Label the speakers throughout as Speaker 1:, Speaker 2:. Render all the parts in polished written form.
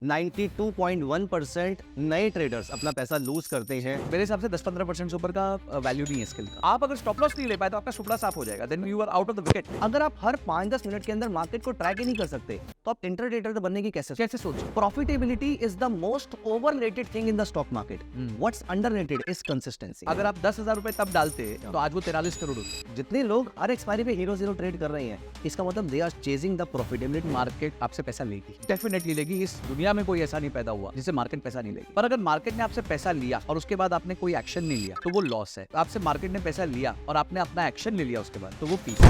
Speaker 1: 92.1% नए ट्रेडर्स अपना पैसा लूज करते हैं।
Speaker 2: मेरे हिसाब से 10-15% से ऊपर का वैल्यू नहीं है स्किल का। आप अगर स्टॉप लॉस नहीं ले पाए तो आपका सुपड़ा साफ हो जाएगा, then you are out of the wicket.
Speaker 1: अगर आप हर 5-10 मिनट के अंदर मार्केट को ट्रैक ही नहीं कर सकते तो आप इंट्राडेटर बनने की कैसे सोच। Profitability is the most overrated thing in the stock market. What's underrated is consistency.
Speaker 2: अगर आप 10,000 रुपए तब डालते तो आज वो 43 करोड़ होते।
Speaker 1: जितने लोग हर एक्सपायरी पे हीरो जीरो ट्रेड कर रहे हैं, इसका मतलब they are chasing the profitability.
Speaker 2: Market आपसे पैसा लेगी, डेफिनेटली लेगी। इस दुनिया में कोई ऐसा नहीं पैदा हुआ जिससे मार्केट पैसा नहीं लेगी। पर अगर मार्केट ने आपसे पैसा लिया और उसके बाद आपने कोई एक्शन नहीं लिया तो वो लॉस है। आपसे मार्केट ने पैसा लिया और आपने अपना एक्शन ले लिया उसके बाद तो वो पीस है।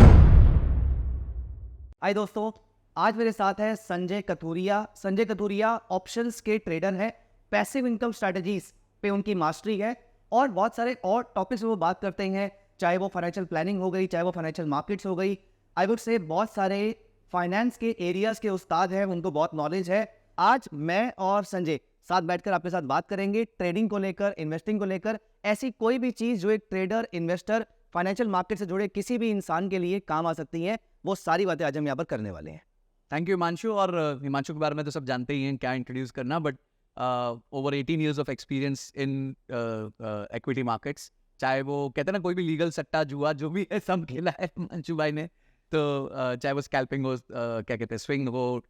Speaker 1: हाय दोस्तों, आज मेरे साथ है संजय कथुरिया। संजय कथुरिया ऑप्शंस के ट्रेडर हैं। पैसिव इनकम स्ट्रेटजीज पे उनकी मास्टरी है और बहुत सारे और टॉपिक्स में वो बात करते हैं, चाहे वो फाइनेंशियल प्लानिंग हो गई, चाहे वो फाइनेंशियल मार्केट्स हो गई। आई वुड से बहुत सारे फाइनेंस के एरियाज के उस्ताद हैं, उनको बहुत नॉलेज है। आज मैं और संजय साथ बैठकर आपके साथ बात करेंगे ट्रेडिंग को लेकर, इन्वेस्टिंग को लेकर, ऐसी कोई भी चीज़ जो एक ट्रेडर, इन्वेस्टर, फाइनेंशियल मार्केट से जुड़े किसी भी इंसान के लिए काम आ सकती है, वो सारी बातें आज हम यहाँ पर करने वाले हैं।
Speaker 2: Thank you Himanshu. और हिमांशु के बारे में तो सब जानते ही हैं, क्या इंट्रोड्यूस करना, but over 18 years of experience in equity markets. चाहे वो कहते हैं ना, कोई भी लीगल सट्टा जुआ जो भी है सब खेला है हिमांशु भाई ने। तो चाहे वो स्कैल्पिंग हो, क्या कहते हैं, स्विंग हो,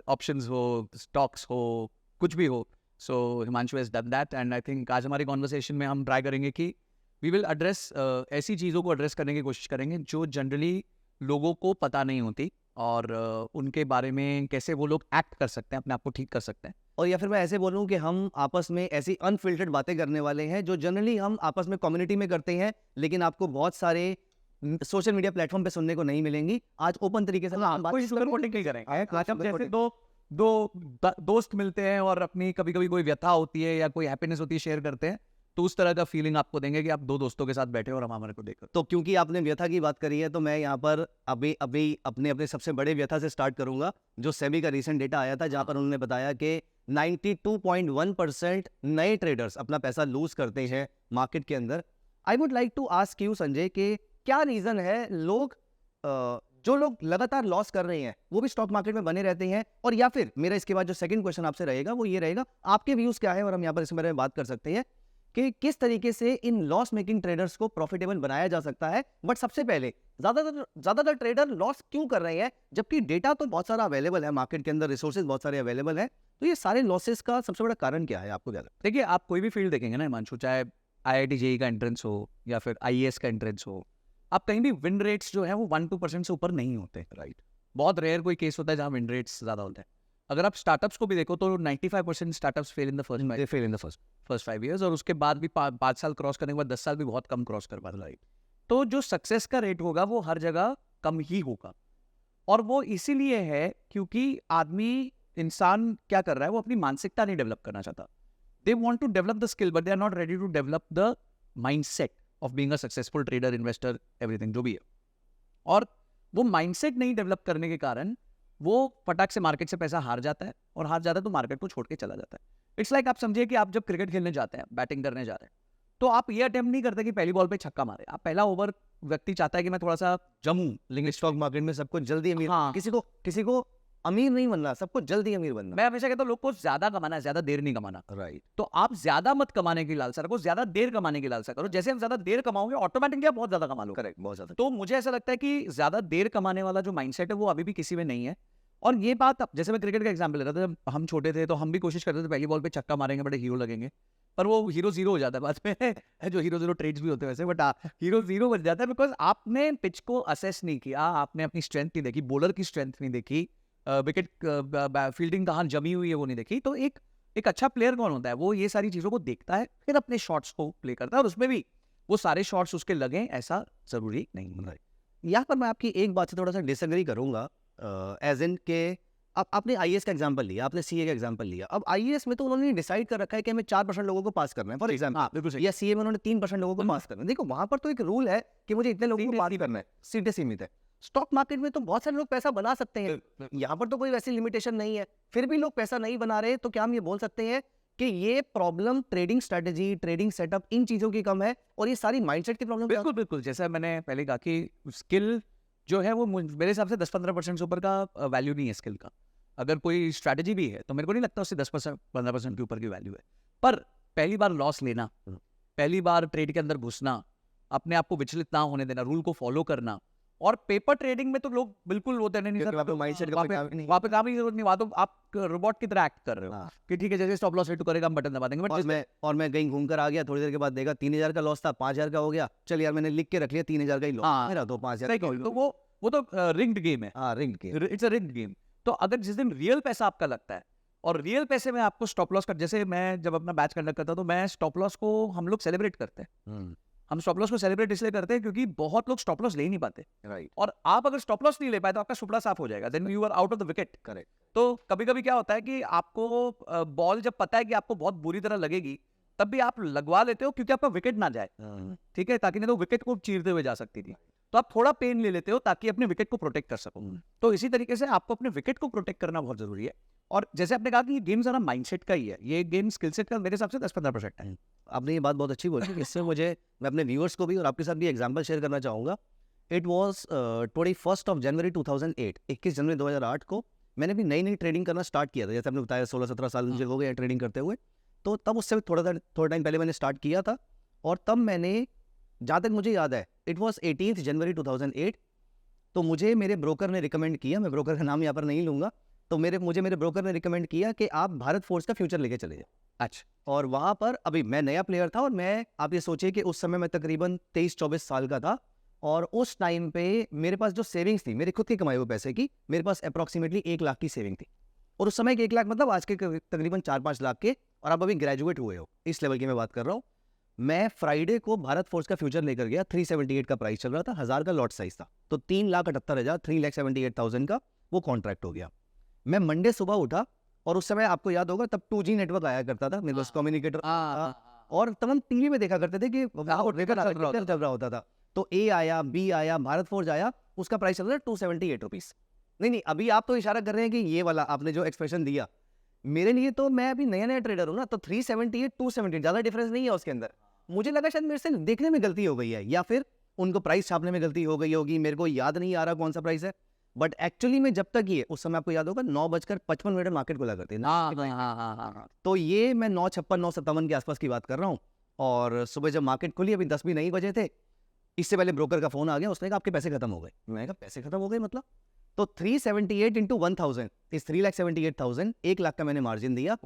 Speaker 2: ऑप्शंस हो, स्टॉक्स हो, कुछ भी हो। So Himanshu has done that and I think आज हमारी कॉन्वर्सेशन में हम ट्राई करेंगे कि वी विल एड्रेस ऐसी चीज़ों को एड्रेस करने की कोशिश करेंगे जो जनरली लोगों को पता नहीं होती और उनके बारे में कैसे वो लोग एक्ट कर सकते हैं, अपने आप को ठीक कर सकते हैं।
Speaker 1: और या फिर मैं ऐसे बोलूं कि हम आपस में ऐसी अनफिल्टर्ड बातें करने वाले हैं जो जनरली हम आपस में कम्युनिटी में करते हैं, लेकिन आपको बहुत सारे सोशल मीडिया प्लेटफॉर्म पे सुनने को नहीं मिलेंगी। आज ओपन तरीके से हम
Speaker 2: कोई सुगर कोटिंग नहीं करेंगे। जैसे दो दोस्त मिलते हैं और अपनी कभी कभी कोई व्यथा होती है या कोई हैप्पीनेस होती है शेयर करते हैं, तो उस तरह का फीलिंग आपको देंगे कि आप दो दोस्तों के साथ बैठे और हम हमारे को देखो।
Speaker 1: तो क्योंकि आपने व्यथा की बात करी है तो मैं यहाँ पर अभी अपने सबसे बड़े व्यथा से स्टार्ट करूंगा, जो सेबी का रीसेंट डेटा आया था जहां पर उन्होंने बताया कि 92.1% नए ट्रेडर्स अपना पैसा लूज करते हैं मार्केट के अंदर। I would like to ask you Sanjay कि क्या रीजन है जो लोग लगातार लॉस कर रहे हैं वो भी स्टॉक मार्केट में बने रहते हैं, और या फिर मेरा इसके बाद जो सेकंड क्वेश्चन आपसे रहेगा वो ये रहेगा, आपके व्यूज क्या है और हम यहाँ पर इस बारे में बात कर सकते हैं कि किस तरीके से इन लॉस मेकिंग ट्रेडर्स को प्रॉफिटेबल बनाया जा सकता है। बट सबसे पहले ज्यादातर ट्रेडर लॉस क्यों कर रहे हैं, जबकि डेटा तो बहुत सारा अवेलेबल है मार्केट के अंदर, रिसोर्सेज बहुत सारे अवेलेबल है, तो ये सारे लॉसेस का सबसे बड़ा कारण क्या है आपको क्या लगता है?
Speaker 2: देखिए, आप कोई भी फील्ड देखेंगे ना हिमांशु, चाहे IIT JEE का एंट्रेंस हो या फिर IAS का एंट्रेंस हो, आप कहीं भी विन रेट्स जो है वो 1-2% से ऊपर नहीं होते। राइट, बहुत रेयर कोई केस होता है जहाँ विन रेट्स ज्यादा होते हैं। अगर आप स्टार्टअप्स को भी देखो तो 95% startups fail in the first 5 years, और उसके बाद भी 5 साल क्रॉस करने के बाद 10 साल भी बहुत कम क्रॉस कर पाते। राइट, तो जो सक्सेस का रेट होगा वो हर जगह कम ही होगा, और वो इसीलिए है क्योंकि इंसान क्या कर रहा है, वो अपनी मानसिकता नहीं डेवलप करना चाहता। They want to develop the skill but they are not ready to develop the mindset of being a successful trader, investor, everything जो भी है। और वो माइंडसेट नहीं डेवलप करने के कारण वो फटाक से मार्केट से पैसा हार जाता है, और हार जाता है तो मार्केट को छोड़ के चला जाता है। इट्स लाइक आप समझिए कि आप जब क्रिकेट खेलने जाते हैं, बैटिंग करने जा रहे हैं, तो आप ये अटेम्प्ट नहीं करते कि पहली बॉल पे छक्का मारे। आप पहला ओवर, व्यक्ति चाहता है कि मैं थोड़ा सा जमूं,
Speaker 1: लेकिन स्टॉक मार्केट में सबको जल्दी अमीर,
Speaker 2: हाँ,
Speaker 1: किसी को अमीर नहीं बनना, सबको जल्दी अमीर बनना।
Speaker 2: मैं हमेशा कहता हूँ लोग को ज्यादा कमाना है, ज्यादा देर नहीं कमाना।
Speaker 1: राइट,
Speaker 2: तो आप ज्यादा मत कमाने की लालसा रखो, ज्यादा देर कमाने की लालसा करो। जैसे हम ज्यादा देर कमाओगे ऑटोमेटिकली आप बहुत ज्यादा कमा लो।
Speaker 1: करेक्ट, बहुत ज्यादा।
Speaker 2: तो मुझे ऐसा लगता है कि ज्यादा देर कमाने वाला जो माइंडसेट है वो अभी भी किसी में नहीं है। और ये बात, जैसे मैं क्रिकेट का एग्जांपल ले रहा था, जब हम छोटे थे तो हम भी कोशिश करते थे पहली बॉल पे छक्का मारेंगे, बड़े हीरो लगेंगे, पर वो हीरो जीरो हो जाता है बाद में जो हीरो जीरो ट्रेड्स भी होते हैं वैसे, बट हीरो जीरो बन जाता है बिकॉज आपने पिच को असेस नहीं किया, आपने अपनी स्ट्रेंथ नहीं देखी, बॉलर की स्ट्रेंथ नहीं देखी, विकेट फील्डिंग कहाँ जमी हुई है वो नहीं देखी। तो एक अच्छा प्लेयर कौन होता है, वो ये सारी चीजों को देखता है, फिर अपने शॉट्स को प्ले करता है, और उसमें भी वो सारे शॉट्स उसके लगे ऐसा जरूरी नहीं है।
Speaker 1: यहाँ पर मैं आपकी एक बात से थोड़ा सा डिसएग्री करूंगा, एज इन के आपने IAS का एग्जांपल लिया, आपने CA का एग्जांपल लिया। अब IAS में तो उन्होंने डिसाइड कर रखा है कि हमें 4% लोगों को पास करना है फॉर एग्जांपल,
Speaker 2: बिल्कुल,
Speaker 1: या CA में उन्होंने 3% लोगों को पास करना है। देखो वहां पर तो एक रूल है कि मुझे इतने लोगों को पास करना है, सीधे सीमित है। स्टॉक मार्केट में तो बहुत सारे लोग पैसा बना सकते हैं, यहाँ पर तो कोई वैसी लिमिटेशन नहीं है, फिर भी लोग पैसा नहीं बना रहे, तो क्या हम ये बोल सकते हैं कि ये problem trading strategy, trading setup, इन चीजों की कम है और ये सारी माइंडसेट की प्रॉब्लम?
Speaker 2: बिल्कुल, जैसा मैंने पहले कहा कि स्किल जो है वो मेरे हिसाब से 10-15% से ऊपर का वैल्यू नहीं है स्किल का। अगर कोई स्ट्रैटेजी भी है तो मेरे को नहीं लगता उससे 10% 15% के ऊपर की वैल्यू है। पर पहली बार लॉस लेना, पहली बार ट्रेड के अंदर घुसना, अपने आप को विचलित ना होने देना, रूल को फॉलो करना, और पेपर ट्रेडिंग में तो लोग बिल्कुल वो नहीं
Speaker 1: क्योंकि वहाँ पे mindset का कोई काम ही नहीं।
Speaker 2: वहाँ पे काम ही जरूरत नहीं, वहाँ तो आप रोबोट की तरह एक्ट कर रहे हो
Speaker 1: हाँ।
Speaker 2: कि ठीक है जैसे स्टॉप लॉस हिट करेगा हम बटन दबा देंगे।
Speaker 1: और मैं कहीं घूम कर आ गया, थोड़ी देर के बाद देखा 3000 का लॉस था, 5000 का हो गया, चल यार मैंने लिख के रख लिया 3000 का ही लॉस
Speaker 2: हाँ,
Speaker 1: मेरा, तो 5000
Speaker 2: सही कहो, तो वो तो रिग्ड गेम है,
Speaker 1: हाँ रिंग के।
Speaker 2: It's a rigged game. तो अगर जिस दिन रियल पैसा आपका लगता है और रियल पैसे में आपको स्टॉप लॉस कर, जैसे मैं जब अपना बैच कंडक्ट करता तो मैं स्टॉप लॉस को हम लोग सेलिब्रेट करते हैं। हम स्टॉप लॉस को सेलिब्रेट इसलिए करते हैं क्योंकि बहुत लोग स्टॉप लॉस ले ही नहीं पाते,
Speaker 1: राइट।
Speaker 2: और आप अगर स्टॉप लॉस नहीं ले पाए तो आपका सुपड़ा साफ हो जाएगा, then you are out of the wicket.
Speaker 1: Correct.
Speaker 2: तो कभी कभी क्या होता है कि आपको बॉल जब पता है कि आपको बहुत बुरी तरह लगेगी तब भी आप लगवा लेते हो क्योंकि आपका विकेट ना जाए, ठीक है, ताकि नहीं तो विकेट को चीरते हुए जा सकती थी। तो आप थोड़ा पेन ले लेते हो ताकि अपने विकेट को प्रोटेक्ट कर सको। तो इसी तरीके से आपको अपने विकेट को प्रोटेक्ट करना बहुत जरूरी है। और जैसे आपने कहा कि ये गेम सारा माइंडसेट का ही है, ये गेम स्किल सेट का मेरे हिसाब से 10-15% है।
Speaker 1: आपने ये बात बहुत अच्छी बोली। इससे मुझे, मैं अपने व्यूअर्स को भी और आपके साथ भी एग्जांपल शेयर करना चाहूँगा। इट वाज 21 जनवरी 2008, 21 जनवरी 2008 को मैंने भी नई ट्रेडिंग करना स्टार्ट किया था। जैसे आपने बताया 16-17 साल मुझे हो गए ट्रेडिंग करते हुए, तो तब उससे भी थोड़ा टाइम पहले मैंने स्टार्ट किया था। और तब मैंने, जहाँ तक मुझे याद है, इट वाज 18 जनवरी 2008, तो मुझे मेरे ब्रोकर ने रिकमेंड किया, मैं ब्रोकर का नाम यहाँ पर नहीं लूँगा, तो मुझे मेरे ब्रोकर ने रिकमेंड किया कि आप भारत फोर्स का फ्यूचर लेके चले जाए।
Speaker 2: अच्छा।
Speaker 1: और वहाँ पर अभी मैं नया प्लेयर था, और मैं, आप ये सोचिए कि उस समय मैं तकरीबन 23-24 साल का था, और उस टाइम पे मेरे पास जो सेविंग्स थी, मेरे खुद के कमाए हुए पैसे की, मेरे पास अप्रॉक्सीमेटली 1 लाख की सेविंग थी। और उस समय 1 लाख मतलब आज के तकरीबन 4-5 लाख के, और आप अभी ग्रेजुएट हुए हो, इस लेवल की मैं बात कर रहा हूँ। मैं फ्राइडे को भारत फोर्स का फ्यूचर लेकर गया, 378 का प्राइस चल रहा था, 1000 का लॉट साइज था, तो 3,78,000, 3,78,000 का वो कॉन्ट्रैक्ट हो गया। मैं मंडे सुबह उठा, और उस समय आपको याद होगा तब 2G नेटवर्क आया करता था, मेरे पास कम्युनिकेटर, और तब हम टीवी में देखा करते थे कि चल रहा होता था। तो ए आया, बी आया, भारत फोर्स आया, उसका प्राइस चल रहा है 278 रुपीज। नहीं, अभी आप तो इशारा कर रहे हैं कि ये वाला आपने जो एक्सप्रेशन दिया, मेरे लिए तो, मैं अभी नया ट्रेडर हूँ ना, तो 378 278 ज्यादा डिफरेंस नहीं है उसके अंदर। मुझे लगा शायद मेरे से देखने में गलती हो गई है, या फिर उनको प्राइस छापने में गलती हो गई होगी, मेरे को याद नहीं आ रहा कौन सा प्राइस है। बट एक्चुअली में जब तक ये, उस समय आपको याद होगा 9:55 मार्केट खुला करते हैं, तो ये मैं 9:56 9:57 के आसपास की बात कर रहा हूँ। और सुबह जब मार्केट खुली, अभी 10 भी नहीं बजे थे, इससे पहले ब्रोकर का फोन आ गया, उसने कहा आपके पैसे खत्म हो गए। मैंने कहा पैसे खत्म हो गए मतलब? तो 378 into 1000 इस 3,78,000, 1 लाख का मैंने मार्जिन दिया,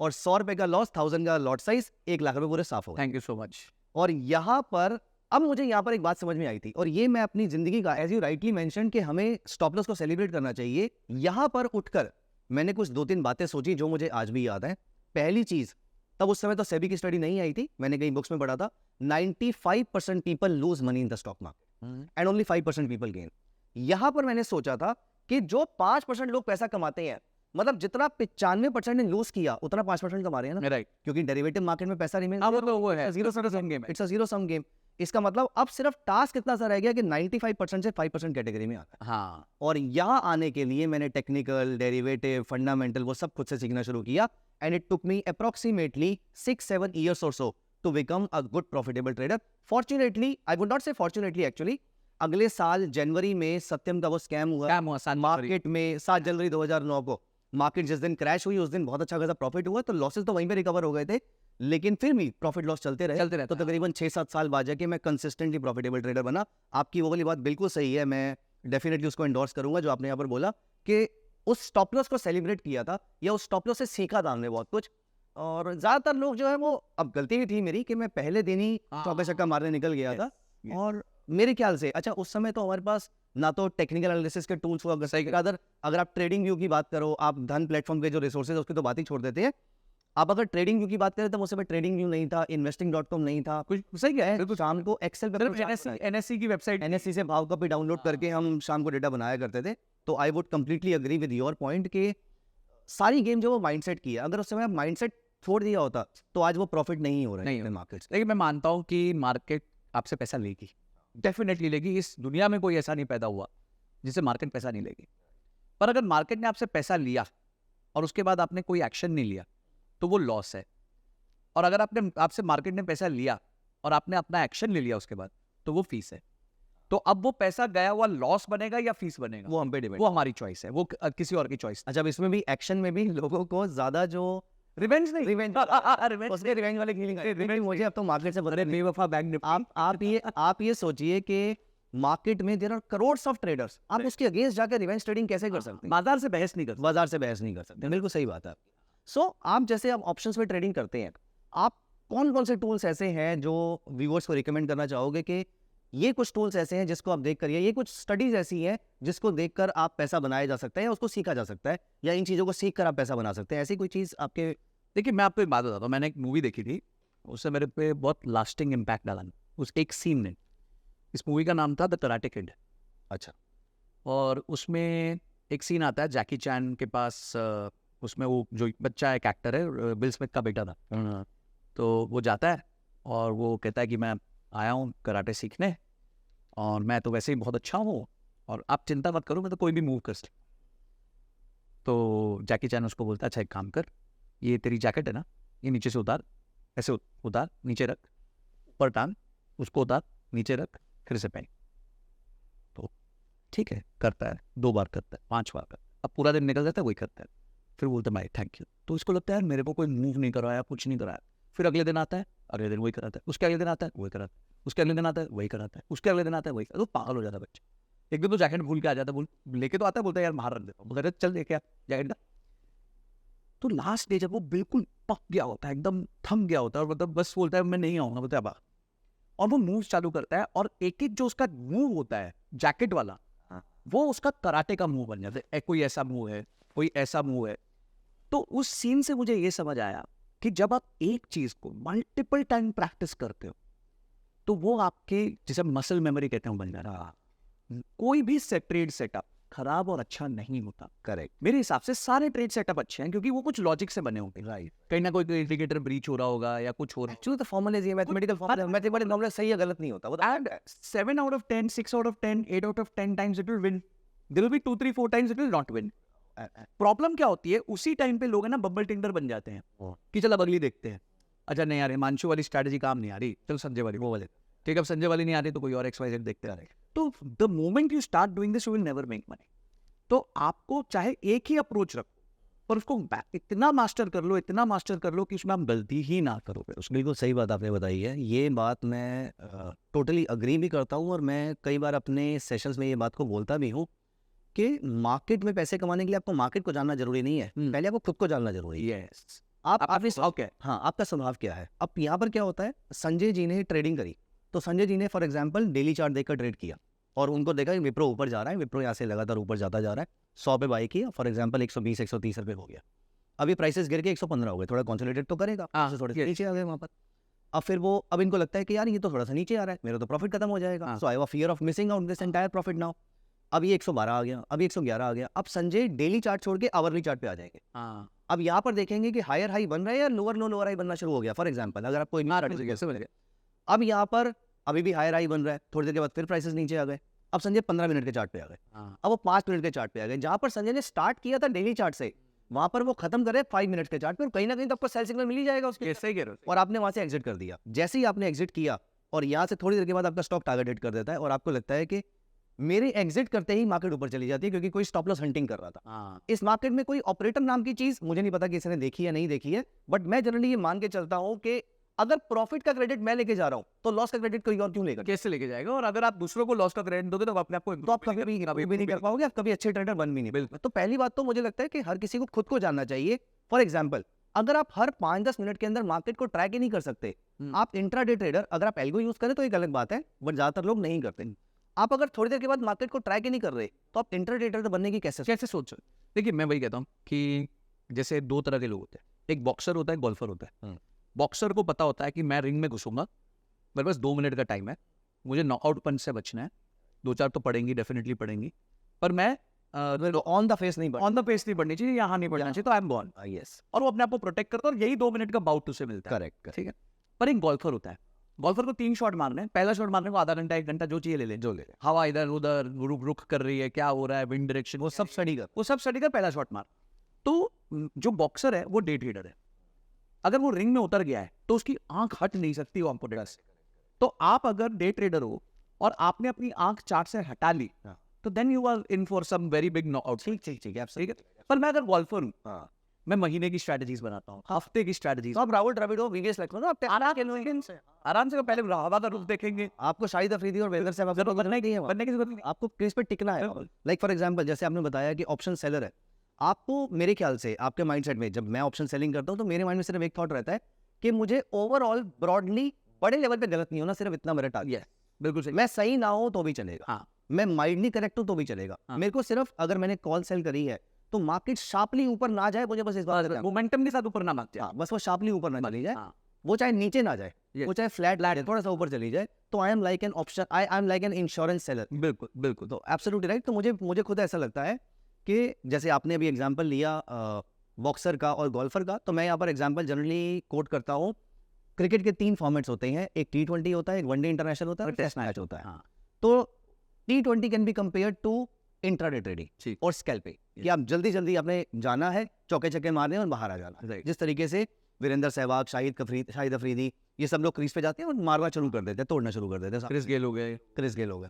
Speaker 1: और 100 रुपए का लॉस, 1000 का लॉट साइज, 1 लाख रुपए पूरे साफ हो गए।
Speaker 2: Thank you so much.
Speaker 1: और यहाँ पर अब मुझे यहाँ पर एक बात समझ में आई थी, और ये मैं अपनी जिंदगी का, एज यू राइटली मेंशन, कि हमें स्टॉप लॉस को सेलिब्रेट करना चाहिए। यहाँ पर उठकर मैंने कुछ 2-3 बातें सोची जो मुझे आज भी याद है। पहली चीज, तब उस समय तो सेबी की स्टडी नहीं आई थी, मैंने कई बुक्स में पढ़ा था, 95% people lose money in the stock market and only 5% people gain. यहाँ पर मैंने सोचा था कि जो 5% लोग पैसा कमाते हैं, मतलब जितना 95% ने लूज किया, उतना 5% कमा रहे हैं ना,
Speaker 2: राइट।
Speaker 1: क्योंकि डेरिवेटिव मार्केट में पैसा रिमेन,
Speaker 2: वो है जीरो सम गेम है।
Speaker 1: It's a zero sum game. इसका मतलब अब सिर्फ टास्क इतना सा रह गया कि 95% से 5% कैटेगरी में आता है।
Speaker 2: हाँ।
Speaker 1: और यहाँ आने के लिए मैंने टेक्निकल, डेरिवेटिव, फंडामेंटल, वो सब खुद से सीखना शुरू किया, and it took me approximately 6-7 years or so to become a good profitable trader. Fortunately, I would not say fortunately actually, अगले साल जनवरी में सत्यम का वो स्कैम हुआ मार्केट में, 7 जनवरी 2009 को मार्केट जिस दिन क्रैश हुई, उस दिन बहुत अच्छा खासा प्रॉफिट हुआ, तो लॉसेस तो वहीं पे रिकवर हो गए थे, लेकिन फिर भी प्रॉफिट लॉस चलते रहे। तो तकरीबन 6-7 साल बाद जाके मैं कंसिस्टेंटली प्रॉफिटेबल ट्रेडर बना। आपकी वो वाली बात बिल्कुल सही है, मैं डेफिनेटली उसको एंडोर्स करूंगा जो आपने यहाँ पर बोला कि उस स्टॉप लॉस को सेलिब्रेट किया था, या उस स्टॉप लॉस से सीखा था हमने बहुत कुछ। और ज्यादातर लोग जो है वो, अब गलती भी थी मेरी कि मैं पहले दिन ही चौका छक्का मारने निकल गया था। और मेरे ख्याल से, अच्छा उस समय तो हमारे पास ना तो टेक्निकल एनालिसिस के टूल्स हुआ, अगर आप ट्रेडिंग व्यू की बात करो, आप धन प्लेटफॉर्म के जो रिसोर्सेज उसकी तो बात ही छोड़ देते हैं। आप अगर ट्रेडिंग व्यू की बात करें तो उस समय ट्रेडिंग व्यू नहीं था, investing.com नहीं था, कुछ सही है। शाम को एक्सेल पे
Speaker 2: एनएससी की वेबसाइट,
Speaker 1: एनएससी से भाव कॉपी डाउनलोड करके हम शाम को डेटा बनाया करते थे। तो I would completely agree with your point कि सारी गेम जो वो माइंडसेट की है, अगर उस समय आप माइंडसेट छोड़ दिया होता तो आज वो प्रॉफिट नहीं हो रहा है मार्केट।
Speaker 2: लेकिन मैं मानता हूँ कि मार्केट आपसे पैसा लेगी, डेफिनेटली लेगी। इस दुनिया में कोई ऐसा नहीं पैदा हुआ जिससे मार्केट पैसा नहीं लेगी। पर अगर मार्केट ने आपसे पैसा लिया और उसके बाद आपने कोई एक्शन नहीं लिया तो वो लॉस है। और अगर आपसे मार्केट ने पैसा लिया और आपने अपना एक्शन ले लिया उसके बाद, तो वो फीस है। तो अब वो पैसा गया हुआ लॉस बनेगा या फीस बनेगा,
Speaker 1: वो हम पे डिपेंड।
Speaker 2: वो हमारी चॉइस है, वो किसी और की चॉइस।
Speaker 1: अच्छा, अब इसमें भी एक्शन में भी लोगों को ज्यादा जो
Speaker 2: रिवेंज नहीं,
Speaker 1: रिवेंज
Speaker 2: रिवेंज
Speaker 1: उसके रिवेंज वाले फीलिंग आई क्योंकि मुझे अब तो मार्केट से
Speaker 2: अरे बेवफा बैंक निफ्टी।
Speaker 1: आप ये सोचिए कि मार्केट में there are crores of traders, आप उसके अगेंस्ट जाकर रिवेंज ट्रेडिंग कैसे कर सकते हैं?
Speaker 2: बाजार से बहस नहीं कर सकते।
Speaker 1: बाजार से बहस नहीं कर सकते, बिल्कुल सही बात है आपकी। सो आप जैसे आप ऑप्शंस में ट्रेडिंग करते हैं, आप कौन कौन से टूल्स ऐसे हैं जो व्यूअर्स को रिकमेंड करना चाहोगे कि ये कुछ टूल्स ऐसे हैं जिसको आप देख कर, या ये कुछ स्टडीज ऐसी हैं जिसको देखकर आप पैसा बनाया जा सकता है या उसको सीखा जा सकता है, या इन चीज़ों को सीख कर आप पैसा बना सकते हैं, ऐसी कोई चीज़ आपके?
Speaker 2: देखिए मैं आपको एक बात बताता हूँ, मैंने एक मूवी देखी थी, उससे मेरे पे बहुत लास्टिंग इम्पैक्ट डाला उस एक सीन ने। इस मूवी का नाम था द कराटे किड।
Speaker 1: अच्छा।
Speaker 2: और उसमें एक सीन आता है जैकी चैन के पास, उसमें वो जो बच्चा एक एक्टर है, बिल स्मिथ का बेटा था, तो वो जाता है और वो कहता है कि मैं आया हूँ कराटे सीखने और मैं तो वैसे ही बहुत अच्छा हूँ और आप चिंता मत करो, मैं तो कोई भी मूव कर सकता। तो जैकी चैन उसको बोलता है अच्छा एक काम कर, ये तेरी जैकेट है ना, ये नीचे से उतार, ऐसे उतार, नीचे रख, ऊपर टांग, उसको उतार, नीचे रख, फिर से पहन। तो ठीक है, करता है, 2 बार करता है, 5 बार करता है, अब पूरा दिन निकल जाता है, वही करता है, फिर बोलता है भाई थैंक यू। तो इसको लगता है यार मेरे को कोई मूव नहीं कराया, कुछ नहीं कराया। फिर अगले दिन आता है, अगले दिन वही कराता है, उसके अगले दिन आता है वही कराता है, उसके अगले दिन आता है वही कराता है, उसके अगले दिन आता है वही। तो पागल हो जाता है बच्चा। एक दिन तो जैकेट भूल के आ जाता है, बोल लेके तो आता है, बोलता है यार बाहर रख देता हूँ, बोलता है चल लेके आ जैकेट का। तो लास्ट डे जब वो बिल्कुल पक गया होता है, एकदम थम गया होता है और मतलब बस बोलता है मैं नहीं आऊंगा, बोलता है अब आ। और वो मूव चालू करता है और एक एक जो उसका मूव होता है जैकेट वाला, वो उसका कराटे का मूव बन जाता है। कोई ऐसा मूव है, कोई ऐसा मूव है। तो उस सीन से मुझे ये समझ आया कि जब आप एक चीज को मल्टीपल टाइम प्रैक्टिस करते हो तो वो आपके, जिसे मसल मेमोरी कहते हैं, बन जाता है। कोई भी ट्रेड सेटअप खराब और अच्छा नहीं होता।
Speaker 1: करेक्ट।
Speaker 2: मेरे हिसाब से सारे ट्रेड सेटअप अच्छे हैं क्योंकि वो कुछ लॉजिक से बने होंगे।
Speaker 1: राइट।
Speaker 2: कहीं ना कोई इंडिकेटर ब्रीच हो रहा होगा या कुछ हो रहा है।
Speaker 1: एक्चुअली तो फॉर्मूला ये मैथमेटिकल फॉर्मूला सही या गलत नहीं होता, वो
Speaker 2: And 7 out of 10, 6 out of 10, 8 out of 10 times it will win. There will be 2, 3, 4 times it will not win. Problem क्या होती है, उसी टाइम पे लोग है ना बबल टिंडर बन जाते हैं कि चल अब अगली देखते हैं। अच्छा नहीं यार हिमांशु वाली स्ट्रैटेजी काम नहीं आ रही, चल संजय वाली, वो वाले ठीक है, अब संजय वाली नहीं आ रही तो कोई और XYZ देखते आ रहे। तो the moment you start doing this you will never make money. तो आपको चाहे एक ही अप्रोच रखो पर उसको इतना मास्टर कर लो, इतना मास्टर कर लो कि उसमें आप गलती ही ना करो।
Speaker 1: बिल्कुल सही बात आपने बताई है। ये बात मैं टोटली अग्री भी करता हूँ और मैं कई बार अपने सेशंस में ये बात को बोलता भी हूँ कि मार्केट में पैसे कमाने के लिए आपको मार्केट को जानना जरूरी नहीं है, पहले आपको खुद को जानना जरूरी है।
Speaker 2: यस,
Speaker 1: आप
Speaker 2: स्वभाव क्या है?
Speaker 1: हाँ, आपका स्वभाव क्या है। अब यहाँ पर क्या होता है, संजय जी ने ट्रेडिंग करी तो संजय जी ने फॉर एग्जाम्पल डेली चार्ट देखकर ट्रेड किया और उनको देखा कि विप्रो ऊपर जा रहा है, विप्रो यहाँ से लगातार ऊपर जाता जा रहा है, 100 पे बाई किया, फॉर एग्जाम्पल 120 130 रुपये हो गया। अभी प्राइसेस गिर के 115 हो गए, थोड़ा कंसोलिडेट तो करेगा, थोड़े नीचे आ गए वहाँ पर। अब फिर वो अब इनको लगता है कि यार ये तो थोड़ा सा नीचे आ रहा है, मेरा तो प्रॉफिट खत्म हो जाएगा, so I have a fear of missing out this entire profit now. अब ये 112 आ गया, अब 111 आ गया। अब संजय डेली चार्ट छोड़ के आवरली चार्ट पे आ जाएंगे। अब यहाँ पर देखेंगे कि हायर हाई बन रहा है या लोअर लो लोअर हाई बनना शुरू हो गया। फॉर एग्जाम्पल अगर आपको अब यहाँ पर अभी भी हायर हाई बन रहा है, थोड़ी देर के बाद फिर प्राइसेस नीचे आ गए। अब संजय 15 मिनट के चार्ट पे आ गए, अब वो 5 मिनट के चार्ट पे आ गए। जहां पर संजय ने स्टार्ट किया था डेली चार्ट से, वहां पर वो खत्म करे 5 मिनट के चार्ट पे, और कहीं ना कहीं तो आपको सेल सिग्नल मिल ही जाएगा उसके,
Speaker 2: सही कह रहे हो।
Speaker 1: और आपने वहां से एग्जिट कर दिया। जैसे ही आपने एग्जिट किया और यहाँ से थोड़ी देर के बाद आपका स्टॉक टारगेट हिट कर देता है और आपको लगता है कि मेरे एग्जिट करते ही मार्केट ऊपर चली जाती है क्योंकि कोई स्टॉप लॉस हंटिंग कर रहा था। इस मार्केट में कोई ऑपरेटर नाम की चीज मुझे नहीं पता कि इसने देखी या नहीं देखी है, बट मैं जनरली ये मान के चलता हूं कि अगर प्रॉफिट का क्रेडिट मैं लेके जा रहा हूं तो लॉस का क्रेडिट कोई और क्यों लेगा,
Speaker 2: कैसे लेके जाएगा? और अगर आप दूसरों को लॉस का क्रेडिट दोगे तो अपने आप को
Speaker 1: तो आप कभी भी नहीं कर पाओगे, आप कभी अच्छे ट्रेडर बन भी नहीं पाओगे। तो पहली बात तो मुझे लगता है कि हर किसी को खुद को जानना चाहिए। फॉर एग्जाम्पल अगर आप हर 5-10 मिनट के अंदर मार्केट को ट्रैक ही नहीं कर सकते, आप इंट्राडे ट्रेडर, अगर आप एल्गो यूज करें तो एक अलग बात है, बट ज्यादातर लोग नहीं करते। आप अगर थोड़ी देर के बाद मार्केट को ट्रैक ही नहीं कर रहे तो आप इंट्राडे ट्रेडर बनने की कैसे
Speaker 2: सोच? देखिए मैं वही कहता हूँ कि जैसे 2 तरह के लोग होते हैं, एक बॉक्सर होता है, एक गोल्फर होता है। बॉक्सर को पता होता है कि मैं रिंग में घुसूंगा, मेरे पास 2 मिनट का टाइम है, मुझे नॉकआउट पंच से बचना है, 2-4 तो पड़ेंगी, डेफिनेटली पड़ेंगी, पर मैं
Speaker 1: ऑन द फेस नहीं
Speaker 2: पड़नी चाहिए, यहाँ नहीं पड़ना चाहिए, तो आई एम गॉन।
Speaker 1: यस,
Speaker 2: और वो अपने आप को प्रोटेक्ट करता है और यही 2 मिनट का बाउट उसे मिलता है।
Speaker 1: करेक्ट,
Speaker 2: ठीक है। पर एक गोल्फर होता है, गोल्फर को 3 शॉट मारने हैं, पहला शॉट मारने को आधा घंटा 1 घंटा जो चाहिए ले ले, हवा इधर उधर रुख कर रही है, क्या हो रहा है, विंड डायरेक्शन,
Speaker 1: वो सब स्टडी कर
Speaker 2: पहला शॉट मार। तो जो बॉक्सर है वो डे ट्रेडर है, अगर वो रिंग में उतर गया है तो उसकी आंख हट नहीं सकती वो अपोनेंट से। तो आप अगर डे ट्रेडर हो और आपने अपनी आंख चार्ट से हटा ली,
Speaker 1: हाँ।
Speaker 2: तो then you are in for some very big knockout.
Speaker 1: ठीक है
Speaker 2: ठीक है, पर मैं अगर गोल्फर हूँ,
Speaker 1: हाँ।
Speaker 2: मैं महीने की स्ट्रेटजीज बनाता हूँ, हफ्ते की स्ट्रेटजीज,
Speaker 1: तो आप राहुल द्रविड़ वीडियो सेलेक्ट करो ना, आप
Speaker 2: आराम से पहले हवा का रुख देखेंगे,
Speaker 1: आपको शाहिद अफरीदी और वेंदर सहवाग
Speaker 2: जरूरत
Speaker 1: बनना ही है वहाँ।
Speaker 2: बनने की जरूरत नहीं।
Speaker 1: आपको क्रीज पे टिकना है।
Speaker 2: बिल्कुल।
Speaker 1: लाइक फॉर एग्जांपल जैसे आपने बताया कि ऑप्शन सेलर है, आपको मेरे ख्याल से आपके माइंडसेट में जब मैं ऑप्शन सेलिंग करता हूँ तो मेरे माइंड में सिर्फ एक थॉट रहता है कि मुझे ओवरऑल ब्रॉडली बड़े लेवल पे गलत नहीं होना, सिर्फ इतना मेरा टारगेट।
Speaker 2: बिल्कुल सही।
Speaker 1: मैं सही ना हो तो भी चलेगा,
Speaker 2: हाँ।
Speaker 1: मैं माइल्डली करेक्ट हूँ तो भी चलेगा,
Speaker 2: हाँ।
Speaker 1: मेरे को सिर्फ अगर मैंने कॉल सेल करी है तो मार्केट शार्पली ऊपर ना जाए, मुझे बस इस बात का
Speaker 2: मोमेंटम के साथ ऊपर ना भाग जाए।
Speaker 1: हाँ, बस वो शार्पली ऊपर ना चली जाए,
Speaker 2: हाँ।
Speaker 1: वो चाहे नीचे ना जाए,
Speaker 2: Yes.
Speaker 1: वो चाहे फ्लैट थोड़ा सा ऊपर चली जाए, तो I am like an option, I am like an insurance seller.
Speaker 2: बिल्कुल बिल्कुल।
Speaker 1: तो एब्सोल्युटली राइट। तो मुझे खुद ऐसा लगता है कि जैसे आपने अभी एग्जांपल लिया बॉक्सर का और गोल्फर का, तो मैं यहाँ पर एग्जांपल जनरली कोट करता हूँ। क्रिकेट के 3 फॉर्मेट्स होते हैं, एक T20 होता है, एक वनडे इंटरनेशनल होता है, और टेस्ट मैच होता है।
Speaker 2: हाँ।
Speaker 1: तो T20 can be compare to intraday trading
Speaker 2: ठीक।
Speaker 1: और स्कैल्पिंग, कि आप जल्दी जल्दी आपने जाना है, चौके छक्के मारने और बाहर आ जाना।
Speaker 2: Right.
Speaker 1: जिस तरीके से वीरेंद्र सहवाग, शाहिद अफरीदी, ये सब लोग क्रीज पे जाते हैं और मारना शुरू कर देते हैं, तोड़ना शुरू कर देते हैं।
Speaker 2: क्रिस गेल हो गए।
Speaker 1: क्रिस गेल हो गए।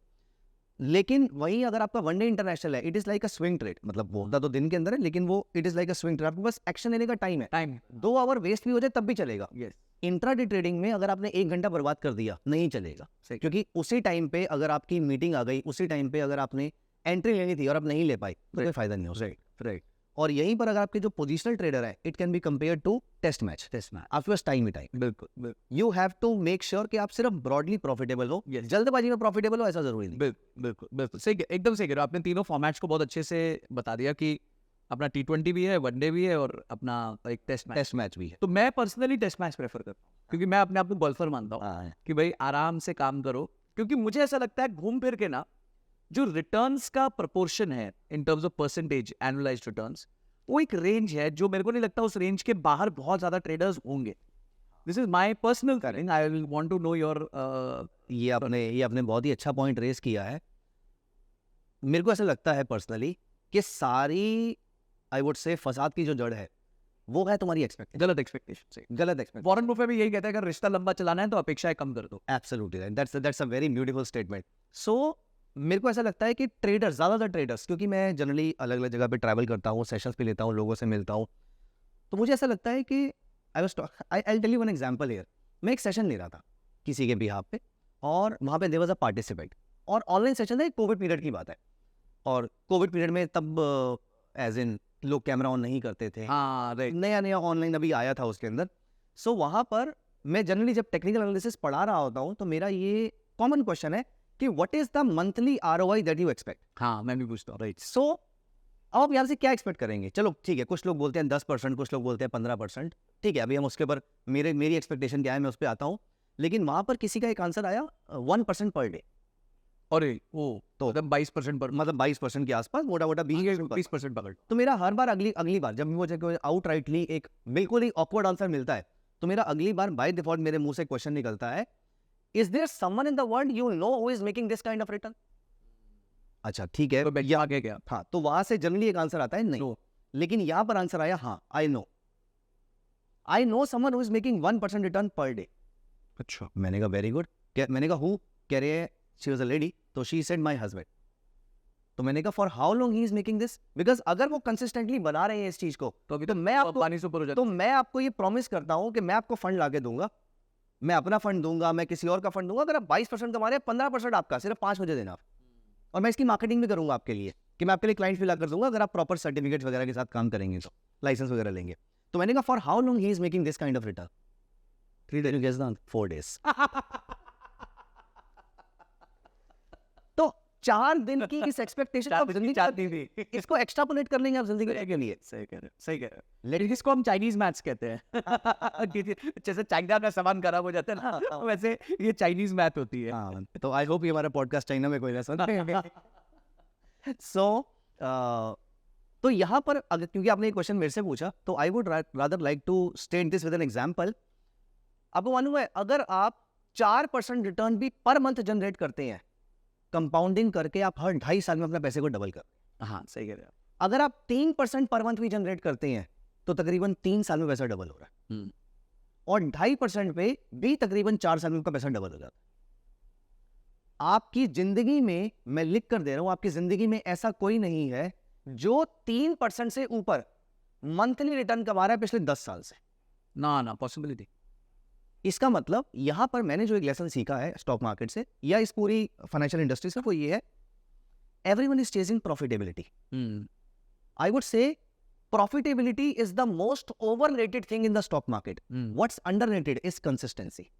Speaker 1: लेकिन वहीं अगर आपका वनडे इंटरनेशनल है, it is like a swing trade, मतलब वो होता तो दिन के अंदर है, लेकिन वो it is like a swing trade, आपके पास एक्शन लेने का टाइम है,
Speaker 2: टाइम।
Speaker 1: 2 आवर वेस्ट भी हो जाए तब भी चलेगा।
Speaker 2: यस।
Speaker 1: इंट्राडे ट्रेडिंग में अगर आपने 1 घंटा बर्बाद कर दिया, नहीं चलेगा,
Speaker 2: सही।
Speaker 1: क्योंकि उसी टाइम पे अगर आपकी मीटिंग आ गई, उसी टाइम पे अगर आपने एंट्री लेनी थी और आप नहीं ले पाई, तो कोई फायदा नहीं हो सकता।
Speaker 2: राइट।
Speaker 1: और यहीं पर अगर आपके जो पोजिशनल ट्रेडर है, it can be compare to test match. आपके पास टाइम ही टाइम।
Speaker 2: बिल्कुल
Speaker 1: you have to make sure कि आप सिर्फ ब्रॉडली प्रॉफिटेबल हो,
Speaker 2: Yes.
Speaker 1: जल्दबाजी में प्रॉफिटेबल हो ऐसा जरूरी नहीं।
Speaker 2: बिल्कुल सही, एकदम सही कह रहे हो। आपने तीनों फॉर्मेट्स को बहुत अच्छे से बता दिया कि अपना T20 भी है, वनडे भी है, और अपना एक टेस्ट मैच
Speaker 1: भी है।
Speaker 2: तो मैं पर्सनली टेस्ट मैच प्रेफर करता हूँ, क्योंकि मैं अपने आप को गोल्फर मानता हूँ
Speaker 1: हाँ,
Speaker 2: कि भाई आराम से काम करो, क्योंकि मुझे ऐसा लगता है घूम फिर के ना जो रिटर्न्स का प्रोपोर्शन है in terms of percentage annualised returns, वो एक रेंज है जो मेरे को नहीं लगता उस रेंज के बाहर बहुत ज्यादा ट्रेडर्स होंगे। This is my personal thing, I will want to know your.
Speaker 1: ये आपने बहुत ही अच्छा पॉइंट रेज किया है। मेरे को ऐसा लगता है पर्सनली कि सारी आई वुड से फसाद की जो जड़ है वो है तुम्हारी एक्सपेक्टेशन,
Speaker 2: गलत एक्सपेक्टेशन से।
Speaker 1: गलत एक्सपेक्टेशन।
Speaker 2: वॉरेन बफे भी यही कहता है कि अगर रिश्ता लंबा चलाना है तो अपेक्षाएं कम कर दो।
Speaker 1: Absolutely right, that's a very beautiful statement. So मेरे को ऐसा लगता है कि ट्रेडर्स, ज़्यादातर ट्रेडर्स, क्योंकि मैं जनरली अलग अलग जगह पे ट्रैवल करता हूँ, सेशंस पे लेता हूँ, लोगों से मिलता हूँ, तो मुझे ऐसा लगता है कि I tell you one example here. मैं एक सेशन ले रहा था किसी के बिहाफ पे, और वहाँ पे देयर वाज अ पार्टिसिपेंट, और ऑनलाइन सेशन है, कोविड पीरियड की बात है, और कोविड पीरियड में तब एज इन लोग कैमरा ऑन नहीं करते थे,
Speaker 2: हाँ राइट।
Speaker 1: नया ऑनलाइन अभी आया था उसके अंदर। सो वहाँ पर मैं जनरली जब टेक्निकल एनालिसिस पढ़ा रहा होता हूँ तो मेरा ये कॉमन क्वेश्चन है कि what is the monthly ROI that you expect.
Speaker 2: हाँ मैं भी पूछता हूँ। राइट।
Speaker 1: सो अब आप यहाँ से क्या एक्सपेक्ट करेंगे? चलो ठीक है, कुछ लोग बोलते हैं 10%, कुछ लोग बोलते हैं 15%, ठीक है, अभी हम उसके ऊपर मेरी एक्सपेक्टेशन क्या है मैं उस पर आता हूँ। लेकिन वहाँ पर किसी का एक आंसर आया 1% पर डे,
Speaker 2: अरे वो तो 22% पर,
Speaker 1: मतलब 22% के आसपास, मोटा मोटा
Speaker 2: 20% पकड़।
Speaker 1: तो मेरा हर बार अगली बार जब मुझे आउट राइटली एक बिल्कुल ही ऑकवर्ड आंसर मिलता है, तो मेरा अगली बार बाय डिफॉल्ट मेरे मुंह से क्वेश्चन निकलता है, is there someone in the world you know who is making this kind of return? अच्छा ठीक है,
Speaker 2: तो ये आगे क्या?
Speaker 1: हाँ, तो वहां से जनरली एक आंसर आता है नहीं, लेकिन यहाँ पर आंसर आया हाँ, I know someone who is making 1% return per day.
Speaker 2: अच्छा।
Speaker 1: मैंने कहा वेरी गुड। मैंने कहा हु? कह रहे हैं शी वाज अ लेडी, तो शी सेड माय हस्बैंड। तो मैंने कहा for how long he is making this, because अगर वो कंसिस्टेंटली बना रहे हैं इस चीज को,
Speaker 2: तो अभी
Speaker 1: तो मैं आपको
Speaker 2: पानी से ऊपर हो जाता।
Speaker 1: तो मैं आपको ये प्रॉमिस करता हूं कि मैं आपको फंड लाके दूंगा, मैं अपना फंड दूंगा, मैं किसी और का फंड दूंगा। अगर आप 22% कमा रहे हैं, 15% आपका, सिर्फ 5 मुझे देना आप, और मैं इसकी मार्केटिंग भी करूंगा आपके लिए कि मैं आपके लिए क्लाइंट फिल कर दूंगा, अगर आप प्रॉपर सर्टिफिकेट वगैरह के साथ काम करेंगे तो, लाइसेंस वगैरह लेंगे। तो मैंने कहा for how long he is making this kind of return? 3 days, you guess the answer? 4 days। तो 4 दिन की इस एक्सपेक्टेशन को जिंदगी
Speaker 2: चाहती थी।
Speaker 1: इसको एक्सट्रापोलेट कर लेंगे आप जिंदगी के लिए।
Speaker 2: सही कह रहे हो। लेकिन इसको हम चाइनीज मैथ्स कहते हैं। जैसे चाइना का सामान खराब हो जाता है ना, वैसे ये चाइनीज मैथ होती है।
Speaker 1: हाँ, तो आई होप ये हमारा पॉडकास्ट चाइना में कोई ना सुने। सो तो यहाँ पर अगर, क्योंकि आपने ये क्वेश्चन मेरे से पूछा, तो I would rather like to state this with an example. आपको मालूम है, अगर आप 4% रिटर्न भी पर मंथ जनरेट करते हैं, कंपाउंडिंग करके आप हर 2.5 साल में अपने पैसे को डबल कर।
Speaker 2: हाँ सही कह रहे हो।
Speaker 1: अगर आप 3% पर मंथ भी जनरेट करते हैं तो तकरीबन 3 साल में पैसा डबल हो रहा है, और 2.5% पे भी तकरीबन 4 साल में आपका पैसा डबल हो जाता है। आपकी जिंदगी में, मैं लिख कर दे रहा हूं, आपकी जिंदगी में ऐसा कोई नहीं है जो 3% से ऊपर मंथली रिटर्न कमा रहा है पिछले 10 साल से।
Speaker 2: ना पॉसिबिलिटी।
Speaker 1: इसका मतलब यहां पर मैंने जो एक लेसन सीखा है स्टॉक मार्केट से या इस पूरी फाइनेंशियल इंडस्ट्री से, वो ये है, everyone is chasing profitability. I would say profitability is the most overrated thing in the stock market. What's underrated is consistency.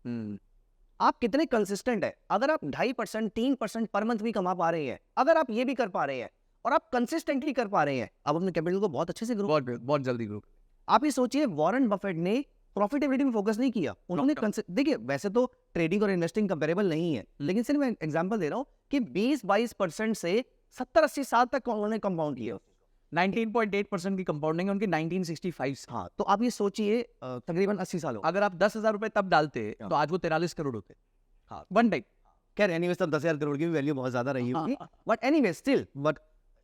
Speaker 1: आप कितने कंसिस्टेंट है। अगर आप 2.5% 3% पर मंथ भी कमा पा रहे हैं, अगर आप ये भी कर पा रहे हैं और आप कंसिस्टेंटली कर पा रहे हैं, आप अपने कैपिटल को बहुत अच्छे से ग्रो।
Speaker 2: बहुत जल्दी ग्रो।
Speaker 1: आप ये सोचिए, वॉरेन बफेट ने प्रॉफिटिबिलिटी में फोकस नहीं किया। उन्होंने देखिए, वैसे तो ट्रेडिंग और इन्वेस्टिंग कंपेरेबल नहीं है, लेकिन सिर्फ मैं एग्जांपल दे रहा हूं कि 20-22% से 70-80 साल तक उन्होंने कंपाउंड किया।
Speaker 2: 19.8% की कंपाउंडिंग उनकी 1965 से।
Speaker 1: हाँ, तो आप ये सोचिए तकरीबन 80 साल हो।
Speaker 2: अगर आप 10,000 रुपए तब डालते तो आज वो 43 करोड़ होते।
Speaker 1: हाँ,
Speaker 2: वन टाइम।
Speaker 1: खैर एनीवेज तब 10,000 करोड़ की भी वैल्यू बहुत ज्यादा रही होगी, but anyways still, but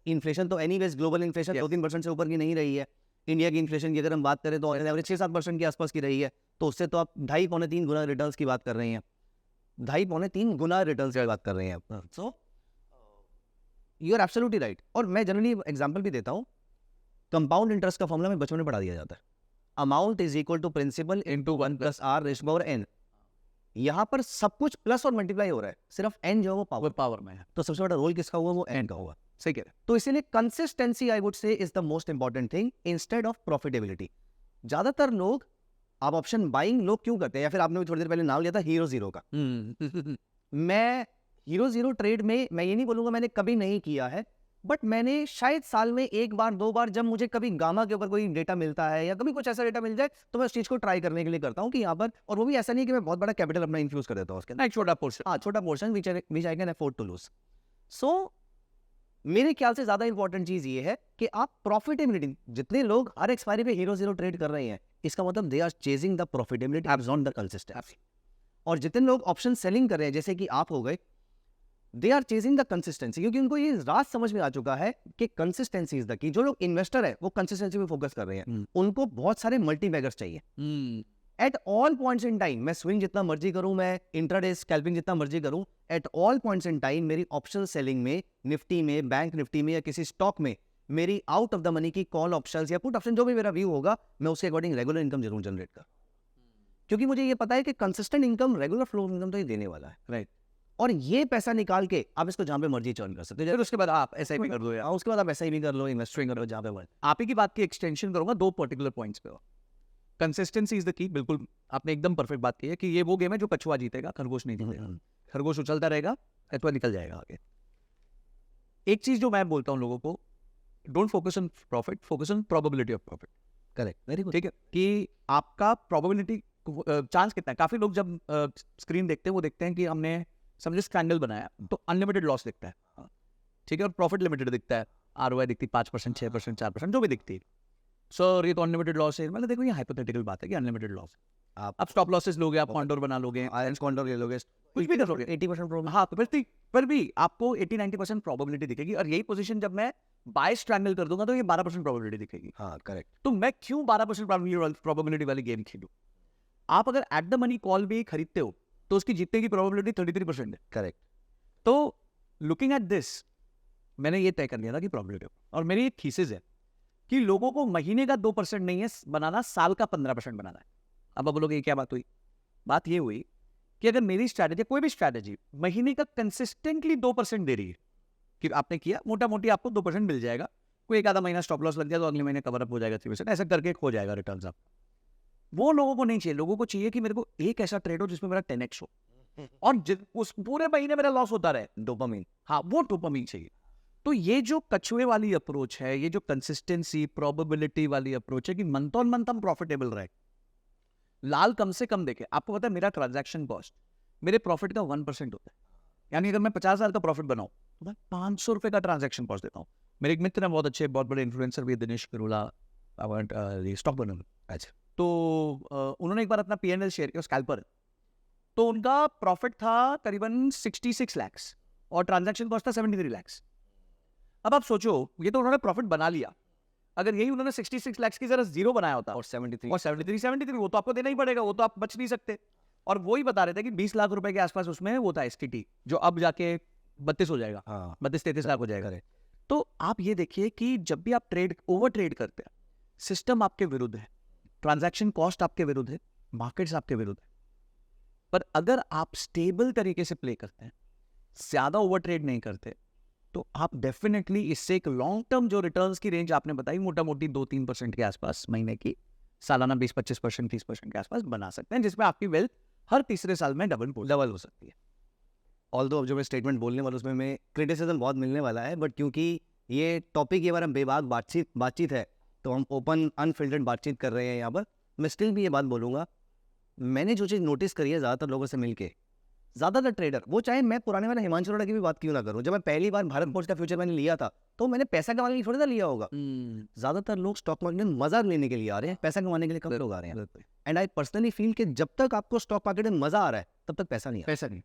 Speaker 1: inflation तो एनीवेज ग्लोबल इन्फ्लेशन 2-3% से ऊपर की नहीं रही है। इंडिया की इन्फ्लेशन की अगर हम बात करें तो एवरेज 6-7% के आसपास की रही है, तो उससे तो आप 2.5-3 गुना रिटर्न्स की बात कर रहे हैं। 2.5-3 गुना रिटर्न्स की बात कर रहे हैं। So you are absolutely right. और मैं जनरली एग्जांपल भी देता हूं, कंपाउंड इंटरेस्ट का फॉर्मूला में बचपन में पढ़ा दिया जाता है। Amount is equal to principal into 1 + r raise to power n। यहां पर सब कुछ प्लस और मल्टीप्लाई हो रहा है, सिर्फ n जो है वो पावर में है। तो सबसे बड़ा रोल किसका हुआ? वो n का हुआ।
Speaker 2: सही कह रहे हैं।
Speaker 1: तो इसीलिए consistency I would say is the most important thing instead of profitability. ज्यादातर लोग, आप ऑप्शन बाइंग लोग क्यों करते हैं, या फिर आपने भी थोड़ी देर पहले नाम लिया था हीरो जीरो का। मैं हीरो जीरो ट्रेड में, मैं ये नहीं बोलूंगा मैंने कभी नहीं किया है, बट मैंने शायद साल में 1-2 बार, जब मुझे कभी गामा के ऊपर कोई डेटा मिलता है या कभी कुछ ऐसा डेटा मिल जाए, तो मैं उस चीज को ट्राई करने के लिए करता हूँ कि यहाँ पर, और वो भी ऐसा नहीं कि मैं बहुत बड़ा कैपिटल अपना इन्फ्यूज कर देता हूँ उसके अंदर।
Speaker 2: एक छोटा पोर्शन।
Speaker 1: हाँ, छोटा portion which I can afford to lose. So मेरे ख्याल से ज्यादा इंपॉर्टेंट चीज ये है कि आप प्रॉफिटेबिलिटी, जितने लोग हर एक्सपायरी पे हीरो जीरो ट्रेड कर रहे हैं, इसका मतलब they are chasing the profitability edge on the consistency. और जितने लोग ऑप्शन सेलिंग कर रहे हैं, जैसे कि आप हो गए, they are chasing the consistency, क्योंकि उनको ये राज समझ में आ चुका है कि कंसिस्टेंसी इज द की। जो लोग इन्वेस्टर है वो कंसिस्टेंसी पे फोकस कर रहे हैं, उनको बहुत सारे मल्टी बैगर्स चाहिए at all points in time. मैं स्विंग जितना मर्जी करूं, मैं इंट्राडे स्कैल्पिंग जितना मर्जी करूं, at all points in time मेरी ऑप्शन सेलिंग में, निफ्टी में, बैंक निफ्टी में या किसी स्टॉक में, मेरी आउट ऑफ द मनी की कॉल ऑप्शंस या पुट ऑप्शन जो भी मेरा व्यू होगा, मैं उसके अकॉर्डिंग रेगुलर इनकम जरूर जनरेट कर, क्योंकि मुझे ये पता है कि consistent income, regular flow income तो ये देने वाला है।
Speaker 2: राइट।
Speaker 1: और ये पैसा निकाल के आप इसको जहां पे मर्जी चर्न कर सकते हो।
Speaker 2: फिर उसके बाद आप ऐसा ही कर दो यार।
Speaker 1: उसके बाद आप ऐसा ही भी कर लो, इन्वेस्टिंग करो जहां पे मर्जी।
Speaker 2: आप ही की बात की एक्सटेंशन करूंगा 2 पर्टिकुलर पॉइंट्स पे। Consistency is the key. बिल्कुल आपने एकदम परफेक्ट बात की है कि ये वो गेम है जो कछुआ जीतेगा, खरगोश नहीं जीतेगा। खरगोश उछलता रहेगा, कछुआ निकल जाएगा आगे। एक चीज जो मैं बोलता हूँ लोगों को, don't focus on profit, focus on probability of profit.
Speaker 1: Correct, very good.
Speaker 2: ठीक है, कि आपका प्रोबेबिलिटी चांस कितना है। काफी लोग जब स्क्रीन देखते हैं वो देखते हैं कि हमने समझे स्ट्रैंगल बनाया तो अनलिमिटेड लॉस दिखता है, ठीक है, और प्रॉफिट लिमिटेड दिखता है, ROI दिखती है 5%, 6%, 4%, जो भी दिखती है। सर ये तो अनलिमिटेड लॉस है। मतलब देखो ये हाइपोथेटिकल बात है कि अनलिमिटेड लॉस। आप स्टॉप लॉसेस लोगे, आप कॉन्डोर बना लोगे,
Speaker 1: आयंस कॉन्डोर ले लोगे,
Speaker 2: कुछ भी करोगे,
Speaker 1: 80% प्रॉब्लम।
Speaker 2: हाँ, तो फिर भी आपको 80-90% प्रोबेबिलिटी दिखेगी। और यही पोजीशन जब मैं बाय स्ट्रैंगल कर दूंगा तो ये 12% प्रोबेबिलिटी दिखेगी।
Speaker 1: हाँ, करेक्ट।
Speaker 2: तो मैं क्यों 12% प्रोबेबिलिटी वाली गेम खेलूं? आप अगर एट द मनी कॉल भी खरीदते हो तो उसकी जीतने की प्रोबेबिलिटी 33% है।
Speaker 1: करेक्ट।
Speaker 2: तो लुकिंग एट दिस, मैंने ये तय कर लिया था कि प्रोबेबिलिटी, और मेरी एक थीसिस है कि लोगों को महीने का 2% नहीं है बनाना, साल का 15% बनाना है। अब आप बोलोगे ये क्या बात हुई? बात ये हुई कि अगर मेरी स्ट्रैटेजी, कोई भी स्ट्रैटेजी महीने का कंसिस्टेंटली 2% दे रही है, कि आपने किया मोटा मोटी आपको 2% मिल जाएगा, कोई एक आधा महीना स्टॉप लॉस लग गया तो अगले महीने कवर अप हो जाएगा 3%, ऐसा करके हो जाएगा रिटर्न्स आप। वो लोगों को नहीं चाहिए। लोगों को चाहिए कि मेरे को एक ऐसा ट्रेड हो जिसमें मेरा 10x हो और उस पूरे महीने मेरा लॉस होता रहे,
Speaker 1: डोपामिन।
Speaker 2: हाँ, वो डोपामिन चाहिए। तो ये जो कछुए वाली अप्रोच है, ये जो कंसिस्टेंसी प्रोबेबिलिटी वाली अप्रोच है कि मंथ ऑन मंथ हम प्रॉफिटेबल रहे, लाल कम से कम देखे। आपको पता है मेरा ट्रांजैक्शन कॉस्ट मेरे प्रॉफिट का 1% होता है। यानी अगर मैं 50,000 का प्रॉफिट बनाऊं तो मैं 500 रुपए का ट्रांजैक्शन कॉस्ट देता हूँ। मेरे एक मित्र हैं बहुत अच्छे, बहुत बड़े इन्फ्लुएंसर भी, दिनेश पिरुला, स्टॉक बनर। अच्छा, तो उन्होंने एक बार अपना P&L शेयर किया स्कैल्पर, तो उनका प्रॉफिट था करीबन 66 लाख और ट्रांजैक्शन कॉस्ट था 73 लाख। अब आप सोचो, ये तो उन्होंने प्रॉफिट बना लिया, अगर यही उन्होंने 66 लाख की जरा जीरो बनाया होता
Speaker 1: और 73
Speaker 2: वो तो आपको देना ही पड़ेगा, वो तो आप बच नहीं सकते। और वो ही बता रहे थे कि 20 लाख रुपए के आसपास उसमें वो था STT, जो अब जाके 32 हो जाएगा,
Speaker 1: हाँ
Speaker 2: 32-33 लाख हो जाएगा। तो आप ये देखिए कि जब भी आप ओवर ट्रेड करते हैं, सिस्टम आपके विरुद्ध है, ट्रांजैक्शन कॉस्ट आपके विरुद्ध है, मार्केट्स आपके विरुद्ध है। पर अगर आप स्टेबल तरीके से प्ले करते हैं, ज्यादा ओवर ट्रेड नहीं करते, तो आप डेफिनेटली इससे एक लॉन्ग टर्म जो रिटर्न्स की रेंज आपने बताई मोटा मोटी 2-3% के आसपास महीने की, सालाना 20-25%, 30% के आसपास बना सकते हैं, जिसमें आपकी वेल्थ हर तीसरे साल में डबल हो सकती है।
Speaker 3: ऑल्दो अब जो मैं स्टेटमेंट बोलने वाला उसमें मैं क्रिटिसिज्म बहुत मिलने वाला है, बट क्योंकि ये टॉपिक ये बार हम बेबाक बातचीत है, तो हम ओपन अनफिल्टर्ड बातचीत कर रहे हैं यहाँ पर। मैं स्टिल भी ये बात बोलूँगा, मैंने जो चीज़ नोटिस करी है ज़्यादातर लोगों से मिलके, ज़्यादातर ट्रेडर, वो चाहे मैं पुराने वाले हिमांशु अरोड़ा की भी बात क्यों ना करूँ, जब मैं पहली बार भारत फोर्ज का फ्यूचर मैंने लिया था तो मैंने पैसा कमाने के लिए थोड़ी ना लिया होगा। ज़्यादातर लोग स्टॉक मार्केट में मज़ा लेने के लिए आ रहे हैं, पैसा कमाने के लिए कम लोग आ रहे हैं। एंड आई पर्सनली फील कि जब तक आपको स्टॉक मार्केट में मज़ा आ रहा है तब तक पैसा नहीं
Speaker 2: नहीं।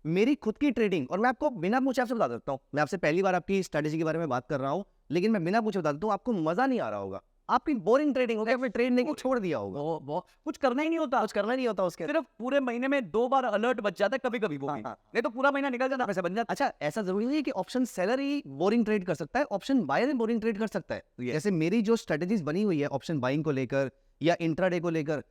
Speaker 3: मेरी खुद की ट्रेडिंग, और मैं आपको बिना पूछे आपसे बता देता हूँ, मैं आपसे पहली बार आपकी स्ट्रेटेजी के बारे में बात कर रहा हूँ, लेकिन मैं बिना पूछे बता देता हूँ, आपको मजा नहीं आ रहा होगा, आपकी बोरिंग ट्रेडिंग होगी, आपने ट्रेड नहीं छोड़ दिया होगा,
Speaker 2: वो कुछ करना ही नहीं होता,
Speaker 3: कुछ करना नहीं होता उसके।
Speaker 2: सिर्फ पूरे महीने में 2 बार अलर्ट बच जाता है, कभी वो भी। नहीं तो पूरा महीना निकल जाता, पैसा बन जाता।
Speaker 3: अच्छा, ऐसा जरूरी नहीं है कि ऑप्शन सेलर ही बोरिंग ट्रेड कर सकता है, ऑप्शन बायर ही बोरिंग ट्रेड कर सकता है। जैसे मेरी जो स्ट्रेटेजीज बनी हुई है ऑप्शन बाइंग को लेकर या इंट्राडे को लेकर,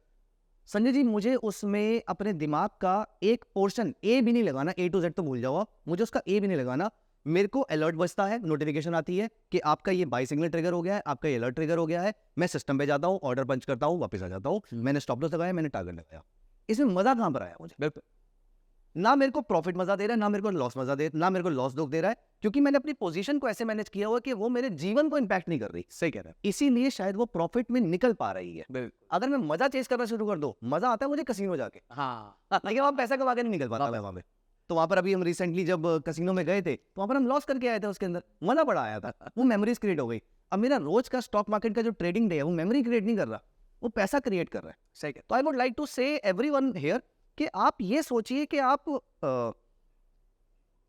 Speaker 3: संजय जी मुझे उसमें अपने दिमाग का एक पोर्शन ए भी नहीं लगाना, A to Z तो भूल जाओ, मुझे उसका ए भी नहीं लगाना। मेरे को अलर्ट बजता है, नोटिफिकेशन आती है कि आपका ये बाई सिग्नल ट्रिगर हो गया है, आपका ये अलर्ट ट्रिगर हो गया है, मैं सिस्टम पे जाता हूँ, ऑर्डर पंच करता हूँ, वापस आ जाता हूँ, मैंने स्टॉप लॉस लगाया, मैंने टारगेट लगाया। इसमें मजा कहाँ पर आया मुझे? ना मेरे को प्रॉफिट मजा दे रहा है, ना मेरे को लॉस मजा दे, ना मेरे को लॉस दुख दे रहा है, क्योंकि मैंने अपनी पोजीशन को ऐसे मैनेज किया हुआ कि वो मेरे जीवन को इंपैक्ट नहीं कर रही।
Speaker 2: सही कह रहे हैं।
Speaker 3: इसीलिए शायद वो प्रॉफिट में निकल पा रही है। अगर मैं मजा चेस करना शुरू कर दो, मजा आता है मुझे कसिनो जाके, लेकिन वहां पैसा कमा के नहीं निकल पाता मैं वहां पे। तो वहां पर अभी हम रिसेंटली जब कसिनो में गए थे तो वहां पर हम लॉस करके आए थे, उसके अंदर मजा बड़ा आया था, वो मेमोरीज क्रिएट हो गई। अब मेरा रोज का स्टॉक मार्केट का जो ट्रेडिंग डे है वो मेमोरी क्रिएट नहीं कर रहा, वो पैसा क्रिएट कर रहा है।
Speaker 2: सही है।
Speaker 3: तो आई वुड लाइक टू से एवरीवन हियर कि आप ये सोचिए कि आप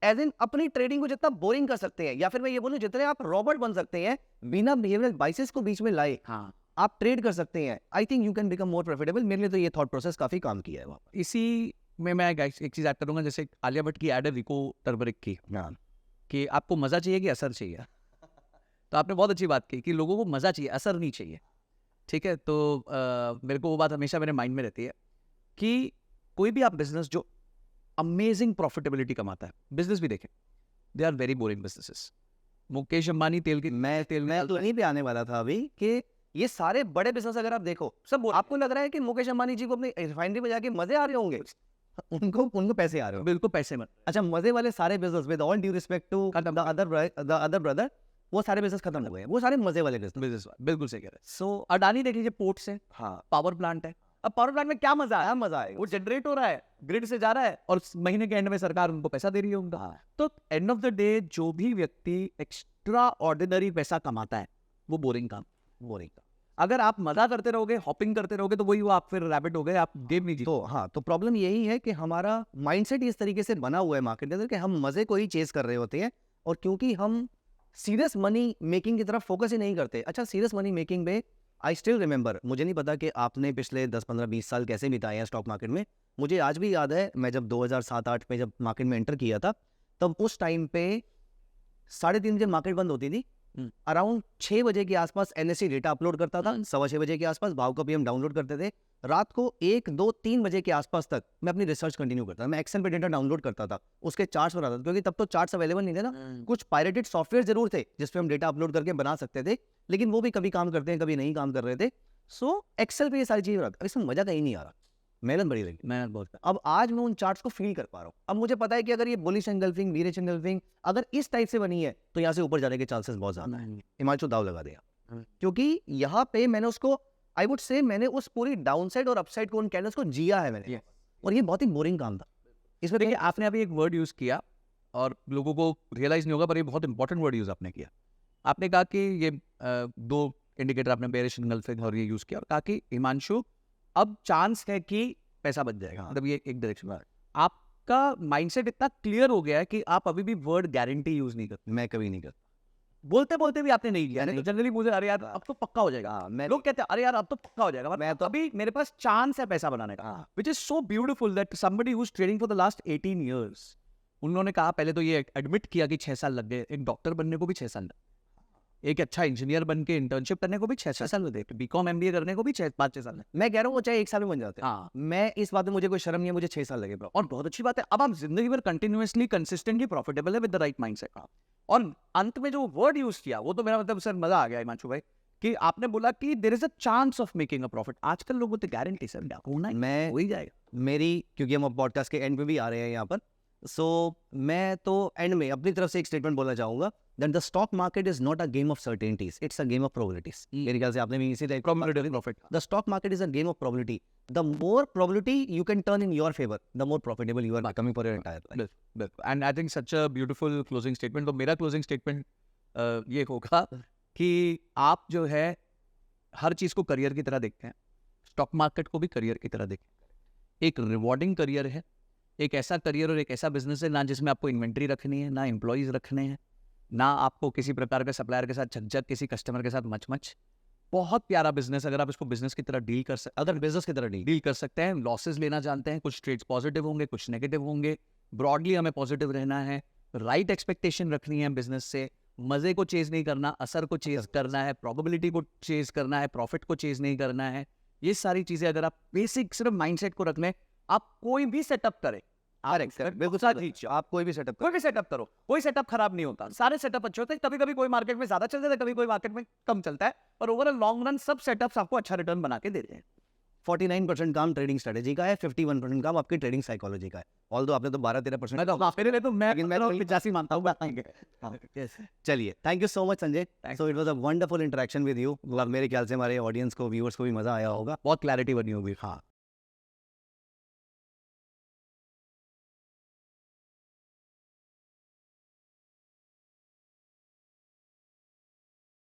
Speaker 3: एज इन अपनी ट्रेडिंग को जितना बोरिंग कर सकते हैं, या फिर मैं ये बोलूं जितने आप रॉबर्ट बन सकते हैं, बिना बिहेवियरल बाइसेस को बीच में लाए आप ट्रेड कर सकते हैं। I think you can become more profitable. मेरे लिए तो ये थॉट प्रोसेस काफी काम किया है वहाँ।
Speaker 2: इसी में मैं एक चीज ऐड करूंगा, जैसे आलिया भट्ट की एड है रिको टर्मरिक की, कि आपको मजा चाहिए कि असर चाहिए। तो आपने बहुत अच्छी बात की कि लोगों को मजा चाहिए, असर नहीं चाहिए। ठीक है, तो मेरे को वो बात हमेशा मेरे माइंड में रहती है कि कोई भी आप बिजनेस जो अमेजिंग प्रॉफिटेबिलिटी कमाता है, बिजनेस भी देखें, they are very boring businesses. Mukesh Ambani तेल
Speaker 3: मैं तो नहीं पे आने वाला था अभी कि ये सारे बड़े बिजनेस अगर आप देखो सब, आपको लग रहा है कि मुकेश अंबानी जी को अपनी रिफाइनरी में जाके मजे आ रहे होंगे, उनको पैसे आ रहे हो,
Speaker 2: बिल्कुल पैसे मत।
Speaker 3: अच्छा, मजे वाले सारे business with all due respect to the other brother, वो सारे बिजनेस खत्म हो गए, वो सारे मजे वाले बिजनेस।
Speaker 2: बिल्कुल सही कह रहे हैं। सो अडानी देख लीजिए, पोर्ट्स है, पावर प्लांट है। अब पावर प्लांट में क्या मजा है? मजा आएगा, वो जनरेट हो रहा है, ग्रिड से जा रहा है, और महीने के एंड में सरकार उनको पैसा दे रही है उनका। तो एंड ऑफ द डे जो भी व्यक्ति एक्स्ट्रा ऑर्डिनरी पैसा कमाता है वो बोरिंग काम। अगर आप मजा करते रहोगे, हॉपिंग करते रहोगे, तो वही वो आप फिर रैबिट हो गए, आप गेम नहीं जीते।
Speaker 3: तो प्रॉब्लम यही है कि हमारा माइंडसेट इस तरीके से बना हुआ है मार्केट के अंदर कि हम मजे को ही चेस कर रहे होते हैं, और क्योंकि हम सीरियस मनी मेकिंग की तरफ फोकस ही नहीं करते। अच्छा, सीरियस मनी मेकिंग में आई स्टिल रिमेंबर, मुझे नहीं पता कि आपने पिछले 10, 15, 20 साल कैसे बिताए हैं स्टॉक मार्केट में। मुझे आज भी याद है, मैं जब 2007-8 में जब मार्केट में एंटर किया था, तब उस टाइम पे 3:30 बजे मार्केट बंद होती थी, अराउंड 6 बजे के आसपास NSE डेटा अपलोड करता था, 6:15 बजे के आसपास भाव का PM डाउनलोड करते थे, रात को 1, 2, 3 बजे के आसपास तक मैं अपनी रिसर्च कंटिन्यू करता था। मैं एक्सेल पे डेटा डाउनलोड करता था, उसके चार्ट्स बनाता था, क्योंकि तब तो चार्ट्स अवेलेबल नहीं थे ना, कुछ पायरेटेड सॉफ्टवेयर जरूर थे जिसपे हम डेटा अपलोड करके बना सकते थे, लेकिन वो भी कभी काम करते हैं, कभी नहीं काम कर रहे थे। सो एक्सेल पे ये सारी चीजें रख, इसमें मजा कहीं नहीं आ रहा, मेहनत बड़ी लगी,
Speaker 2: मेहनत बहुत।
Speaker 3: अब आज मैं उन चार्ट्स को फील कर पा रहा हूँ। अब मुझे पता है कि अगर ये बुलिश एंगल्फिंग, बीरिश एंगल्फिंग अगर इस टाइप से बनी है तो यहाँ से ऊपर जाने के चांसेस बहुत ज्यादा है। हिमांशु दाव लगा दिया, क्योंकि यहाँ पे मैंने उसको, आई वुड से मैंने उस पूरी डाउनसाइड और अपसाइड को, उन कैंडल्स को जिया है मैंने, और ये बहुत ही बोरिंग काम था।
Speaker 2: इसमें देखिए, आपने अभी एक वर्ड यूज किया और लोगों को रियलाइज नहीं होगा, पर ये बहुत इंपॉर्टेंट वर्ड यूज आपने किया। आपने कहा कि ये 2 इंडिकेटर आपने बेरिश एंगल्फिंग और ये यूज किया, और कहा कि हिमांशु अब चांस है कि पैसा बच जाएगा, मतलब ये एक डायरेक्शन में। आपका माइंडसेट इतना क्लियर हो गया है कि आप अभी भी वर्ड गारंटी यूज नहीं करते।
Speaker 3: मैं कभी नहीं करता,
Speaker 2: बोलते बोलते भी आपने नहीं लिया, नहीं तो जनरली मुझे अरे यार अब तो पक्का हो जाएगा।
Speaker 3: हाँ, मैं
Speaker 2: लोग कहते हैं अरे यार अब तो पक्का हो जाएगा, मैं तो अभी मेरे पास चांस है पैसा बनाने का,
Speaker 3: हाँ,
Speaker 2: which is so beautiful that somebody who is trading for the last 18 years, उन्होंने कहा पहले तो ये एडमिट किया कि 6 साल लग गए, एक डॉक्टर बनने को भी 6 साल लगे, एक अच्छा इंजीनियर बन के इंटर्नशिप करने को भी 6 साल लगे, बीकॉम MBA करने को भी 5-6 साल लगे।
Speaker 3: मैं कह रहा हूँ वो चाहे 1 साल में बन जाते हैं।
Speaker 2: हाँ,
Speaker 3: मैं इस बात में मुझे कोई शर्म नहीं है, मुझे 6 साल लगे ब्रो।
Speaker 2: और बहुत अच्छी बात है, अब आप जिंदगी भर कंटिन्यूअसली कंसिस्टेंटली प्रॉफिटेबल है विद द राइट माइंडसेट। और अंत में जो वर्ड यूज किया वो तो मेरा मतलब सर मजा आ गया हिमांशु भाई, कि आपने बोला कि there is a chance of making a profit. आजकल लोगों को गारंटी सर होना ही
Speaker 3: मैं
Speaker 2: हो ही जाएगा।
Speaker 3: मेरी, क्योंकि हम अब पॉडकास्ट के एंड में भी आ रहे हैं यहाँ पर, सो मैं तो एंड में अपनी तरफ से एक स्टेटमेंट बोलना चाहूंगा that the stock market is not a game of certainties, it's a game of probabilities. मेरे ख्याल से आपने भी इसी type
Speaker 2: Probability of profit।
Speaker 3: The stock market is a game of probability. The more probability you can turn in your favour, the more profitable you are becoming for your entire life.
Speaker 2: बिल्कुल, and I think such a beautiful closing statement. तो मेरा closing statement ये होगा कि आप जो है हर चीज को करियर की तरह देखते हैं, स्टॉक मार्केट को भी करियर की तरह देखते हैं। एक रिवॉर्डिंग करियर है, एक ऐसा करियर और एक ऐसा बिजनेस है ना जिसमें आपको इन्वेंट्री रखनी है, ना एम्प्लॉयज रखने हैं, ना आपको किसी प्रकार के सप्लायर के साथ झकझक, किसी कस्टमर के साथ मच। बहुत प्यारा बिजनेस, अगर आप इसको बिजनेस की तरह डील कर सकते,
Speaker 3: अगर बिजनेस की तरह
Speaker 2: डील कर सकते हैं, लॉसेस लेना जानते हैं, कुछ ट्रेड्स पॉजिटिव होंगे, कुछ नेगेटिव होंगे, ब्रॉडली हमें पॉजिटिव रहना है, राइट एक्सपेक्टेशन रखनी है बिजनेस से, मजे को चेज नहीं करना, असर को चेज करना है, प्रोबेबिलिटी को चेज करना है, प्रॉफिट को चेज नहीं करना है। ये सारी चीजें अगर आप बेसिक सिर्फ माइंडसेट को रख लें, आप कोई भी सेटअप करें,
Speaker 3: बिल्कुल सही, आप कोई भी सेटअप
Speaker 2: कोई भी सेटअप करो, कोई सेटप खराब नहीं होता, सारे सेटअप अच्छे होते हैं। कभी कभी कोई मार्केट में ज्यादा चलता है, कभी कोई मार्केट में कम चलता है, पर ओवर लॉन्ग रन सब सेटअप्स आपको अच्छा रिटर्न बना के देते हैं।
Speaker 3: 49% काम ट्रेडिंग स्ट्रेटेजी का है, 51% काम आपकी ट्रेडिंग साइकोलॉजी का है। ऑल्दो आपने तो 12-13%
Speaker 2: मैं तो मेरे लिए तो मैं
Speaker 3: लेकिन मैं तो
Speaker 2: 85 मानता हूँ।
Speaker 3: चलिए, thank you so much Sanjay. So it was a wonderful interaction with you. मेरे ख्याल से हमारे ऑडियंस को, व्यूअर्स को भी मजा आया होगा।
Speaker 2: बहुत क्लैरिटी बनी होगी।
Speaker 3: हाँ,